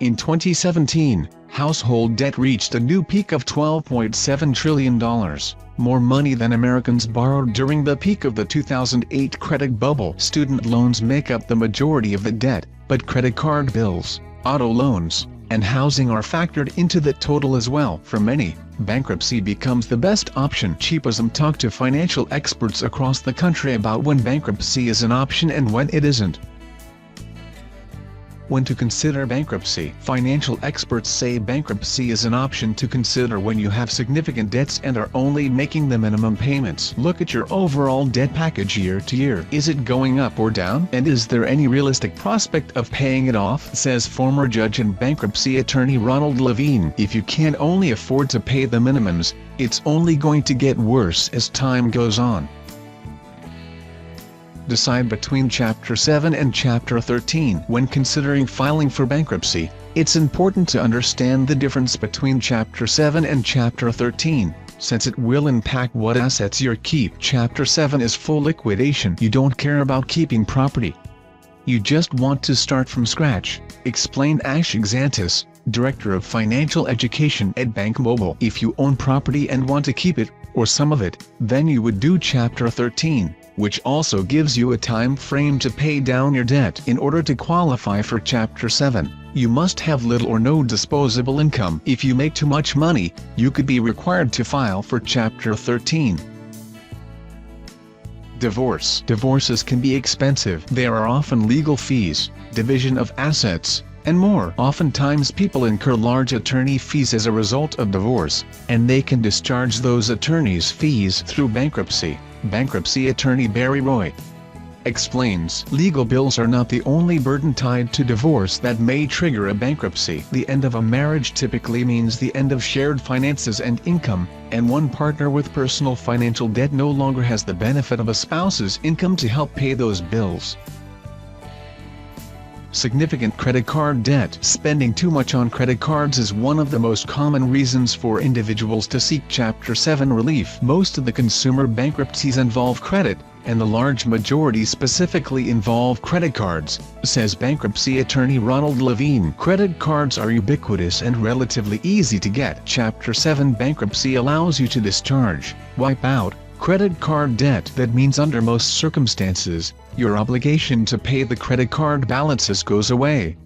In 2017, household debt reached a new peak of $12.7 trillion, more money than Americans borrowed during the peak of the 2008 credit bubble. Student loans make up the majority of the debt, but credit card bills, auto loans, and housing are factored into the total as well. For many, bankruptcy becomes the best option. Cheapism talked to financial experts across the country about when bankruptcy is an option and when it isn't. When to consider bankruptcy. Financial experts say bankruptcy is an option to consider when you have significant debts and are only making the minimum payments. Look at your overall debt package year to year. Is it going up or down? And is there any realistic prospect of paying it off? Says former judge and bankruptcy attorney Ronald Levine. If you can only afford to pay the minimums, it's only going to get worse as time goes on. Decide between Chapter 7 and Chapter 13. When considering filing for bankruptcy, it's important to understand the difference between Chapter 7 and Chapter 13, since it will impact what assets you keep. Chapter 7 is full liquidation. You don't care about keeping property. You just want to start from scratch, explained Ash Xantis, Director of Financial Education at Bank Mobile. If you own property and want to keep it, or some of it, then you would do Chapter 13. Which also gives you a time frame to pay down your debt. In order to qualify for Chapter 7, you must have little or no disposable income. If you make too much money, you could be required to file for Chapter 13. Divorce. Divorces can be expensive. There are often legal fees, division of assets, and more. Oftentimes people incur large attorney fees as a result of divorce, and they can discharge those attorney's fees through bankruptcy. Bankruptcy attorney Barry Roy explains, legal bills are not the only burden tied to divorce that may trigger a bankruptcy. The end of a marriage typically means the end of shared finances and income, and one partner with personal financial debt no longer has the benefit of a spouse's income to help pay those bills. Significant credit card debt. Spending too much on credit cards is one of the most common reasons for individuals to seek Chapter 7 relief. Most of the consumer bankruptcies involve credit, and the large majority specifically involve credit cards, says bankruptcy attorney Ronald Levine. Credit cards are ubiquitous and relatively easy to get. Chapter 7 bankruptcy allows you to discharge, wipe out, credit card debt. That means under most circumstances, your obligation to pay the credit card balances goes away.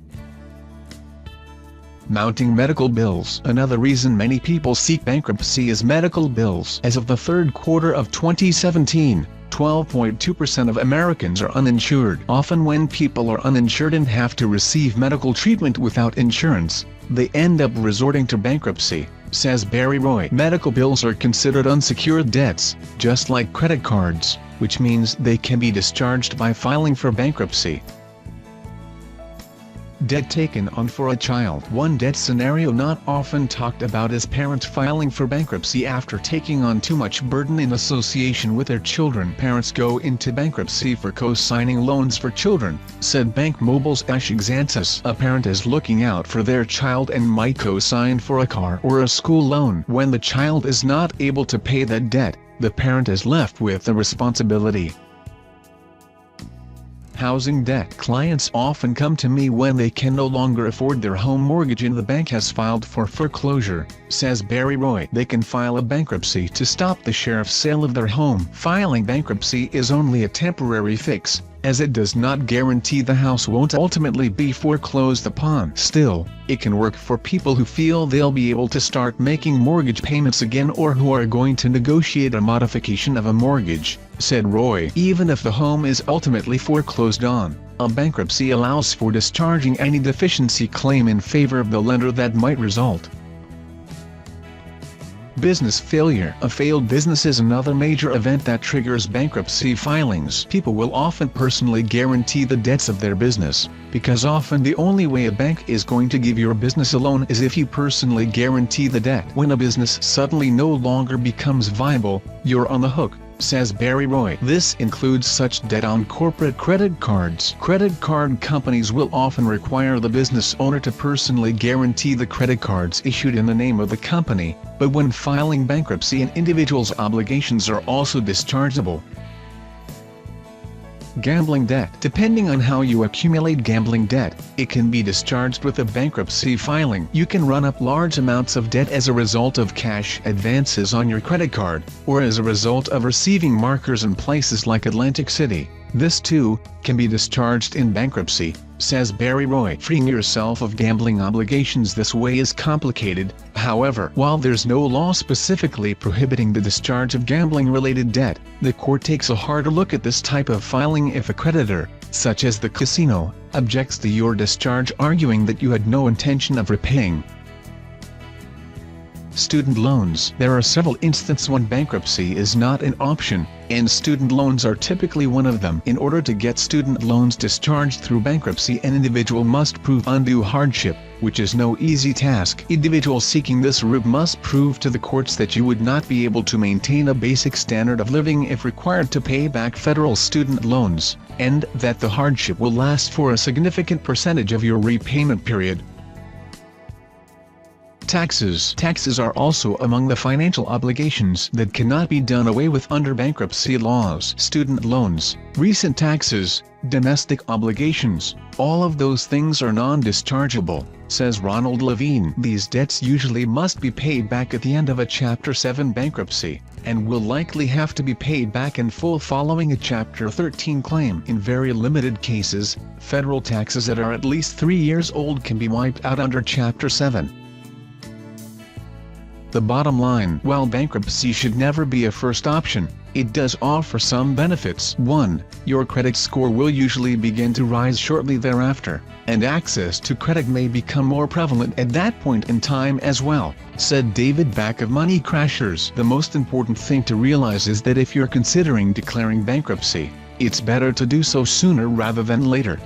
Mounting medical bills. Another reason many people seek bankruptcy is medical bills. As of the third quarter of 2017, 12.2% of Americans are uninsured. Often when people are uninsured and have to receive medical treatment without insurance, they end up resorting to bankruptcy, says Barry Roy. Medical bills are considered unsecured debts, just like credit cards, which means they can be discharged by filing for bankruptcy. Debt taken on for a child. One debt scenario not often talked about is parents filing for bankruptcy after taking on too much burden in association with their children. Parents go into bankruptcy for co-signing loans for children, said Bank Mobile's Ash Xantis. A parent is looking out for their child and might co-sign for a car or a school loan. When the child is not able to pay that debt, the parent is left with the responsibility. Housing debt. Clients often come to me when they can no longer afford their home mortgage and the bank has filed for foreclosure, says Barry Roy. They can file a bankruptcy to stop the sheriff's sale of their home. Filing bankruptcy is only a temporary fix, as it does not guarantee the house won't ultimately be foreclosed upon. Still, it can work for people who feel they'll be able to start making mortgage payments again or who are going to negotiate a modification of a mortgage, said Roy. Even if the home is ultimately foreclosed on, a bankruptcy allows for discharging any deficiency claim in favor of the lender that might result. Business failure. A failed business is another major event that triggers bankruptcy filings. People will often personally guarantee the debts of their business, because often the only way a bank is going to give your business a loan is if you personally guarantee the debt. When a business suddenly no longer becomes viable, you're on the hook, says Barry Roy. This includes such debt on corporate credit cards. Credit card companies will often require the business owner to personally guarantee the credit cards issued in the name of the company, but when filing bankruptcy, an individual's obligations are also dischargeable. Gambling debt. Depending on how you accumulate gambling debt, it can be discharged with a bankruptcy filing. You can run up large amounts of debt as a result of cash advances on your credit card, or as a result of receiving markers in places like Atlantic City. This too can be discharged in bankruptcy, says Barry Roy. Freeing yourself of gambling obligations this way is complicated. However, while there's no law specifically prohibiting the discharge of gambling-related debt, the court takes a harder look at this type of filing if a creditor, such as the casino, objects to your discharge, arguing that you had no intention of repaying. Student loans. There are several instances when bankruptcy is not an option, and student loans are typically one of them. In order to get student loans discharged through bankruptcy, an individual must prove undue hardship, which is no easy task. Individuals seeking this route must prove to the courts that you would not be able to maintain a basic standard of living if required to pay back federal student loans, and that the hardship will last for a significant percentage of your repayment period. Taxes. Taxes are also among the financial obligations that cannot be done away with under bankruptcy laws. Student loans, recent taxes, domestic obligations, all of those things are non-dischargeable, says Ronald Levine. These debts usually must be paid back at the end of a Chapter 7 bankruptcy, and will likely have to be paid back in full following a Chapter 13 claim. In very limited cases, federal taxes that are at least 3 years old can be wiped out under Chapter 7. The bottom line: while bankruptcy should never be a first option, it does offer some benefits. 1. Your credit score will usually begin to rise shortly thereafter, and access to credit may become more prevalent at that point in time as well, said David Back of Money Crashers. The most important thing to realize is that if you're considering declaring bankruptcy, it's better to do so sooner rather than later.